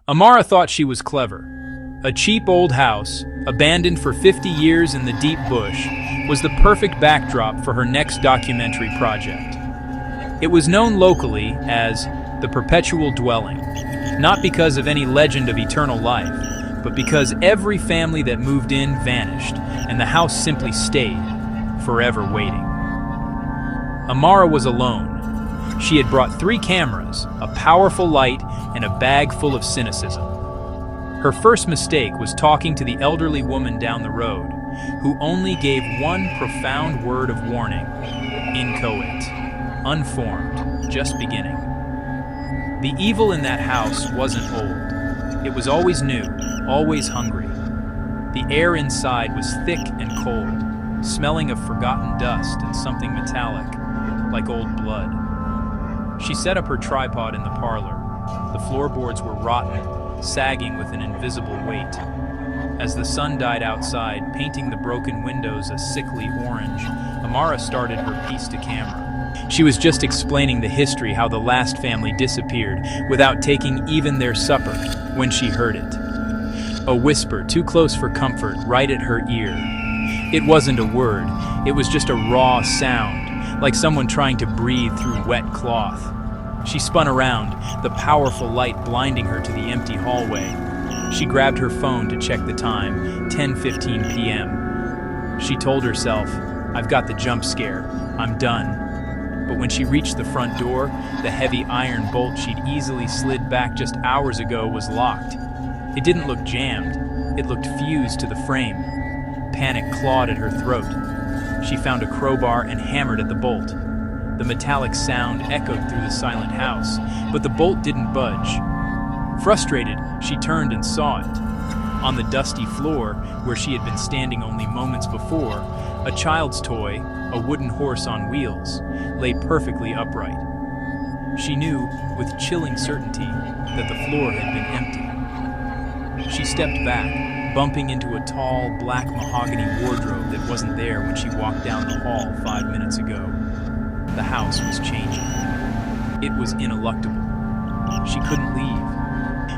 Amara thought she was clever. A cheap old house, abandoned for 50 years in the deep bush, was the perfect backdrop for her next documentary project. It was known locally as the Perpetual Dwelling, not because of any legend of eternal life, but because every family that moved in vanished, and the house simply stayed, forever waiting. Amara was alone. She had brought 3 cameras, a powerful light, and a bag full of cynicism. Her first mistake was talking to the elderly woman down the road, who only gave one profound word of warning: inchoate, unformed, just beginning. The evil in that house wasn't old. It was always new, always hungry. The air inside was thick and cold, smelling of forgotten dust and something metallic, like old blood. She set up her tripod in the parlor. The floorboards were rotten, sagging with an invisible weight. As the sun died outside, painting the broken windows a sickly orange, Amara started her piece to camera. She was just explaining the history, how the last family disappeared without taking even their supper, when she heard it. A whisper too close for comfort, right at her ear. It wasn't a word, it was just a raw sound, like someone trying to breathe through wet cloth. She spun around, the powerful light blinding her to the empty hallway. She grabbed her phone to check the time, 10:15 p.m. She told herself, "I've got the jump scare, I'm done." But when she reached the front door, the heavy iron bolt she'd easily slid back just hours ago was locked. It didn't look jammed, it looked fused to the frame. Panic clawed at her throat. She found a crowbar and hammered at the bolt. The metallic sound echoed through the silent house, but the bolt didn't budge. Frustrated, she turned and saw it. On the dusty floor, where she had been standing only moments before, a child's toy, a wooden horse on wheels, lay perfectly upright. She knew, with chilling certainty, that the floor had been empty. She stepped back, bumping into a tall, black mahogany wardrobe that wasn't there when she walked down the hall 5 minutes ago. The house was changing. It was ineluctable. She couldn't leave.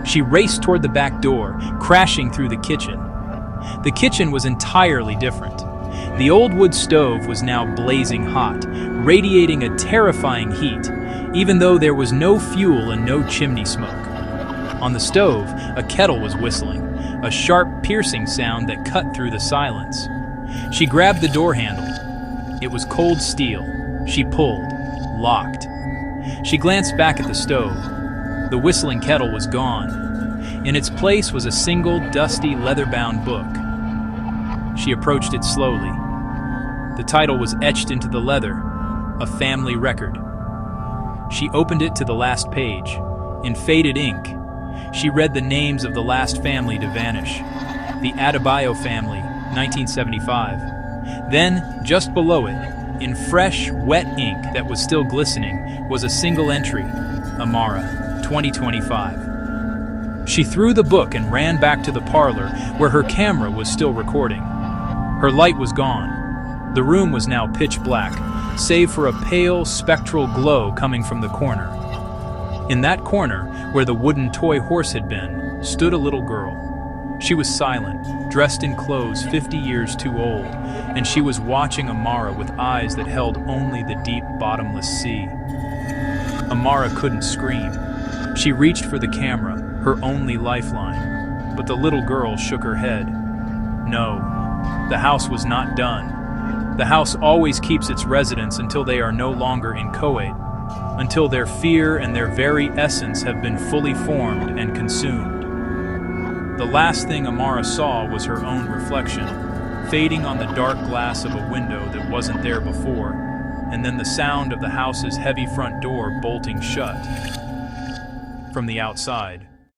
She raced toward the back door, crashing through the kitchen. The kitchen was entirely different. The old wood stove was now blazing hot, radiating a terrifying heat, even though there was no fuel and no chimney smoke. On the stove, a kettle was whistling, a sharp, piercing sound that cut through the silence. She grabbed the door handle. It was cold steel. She pulled, locked. She glanced back at the stove. The whistling kettle was gone. In its place was a single, dusty, leather-bound book. She approached it slowly. The title was etched into the leather, A Family Record. She opened it to the last page. In faded ink, she read the names of the last family to vanish. The Adebayo family, 1975. Then, just below it, in fresh, wet ink that was still glistening, was a single entry, Amara, 2025. She threw the book and ran back to the parlor, where her camera was still recording. Her light was gone. The room was now pitch black, save for a pale, spectral glow coming from the corner. In that corner, where the wooden toy horse had been, stood a little girl. She was silent, dressed in clothes 50 years too old, and she was watching Amara with eyes that held only the deep, bottomless sea. Amara couldn't scream. She reached for the camera, her only lifeline, but the little girl shook her head. No, the house was not done. The house always keeps its residents until they are no longer inchoate, until their fear and their very essence have been fully formed and consumed. The last thing Amara saw was her own reflection, fading on the dark glass of a window that wasn't there before, and then the sound of the house's heavy front door bolting shut. From the outside,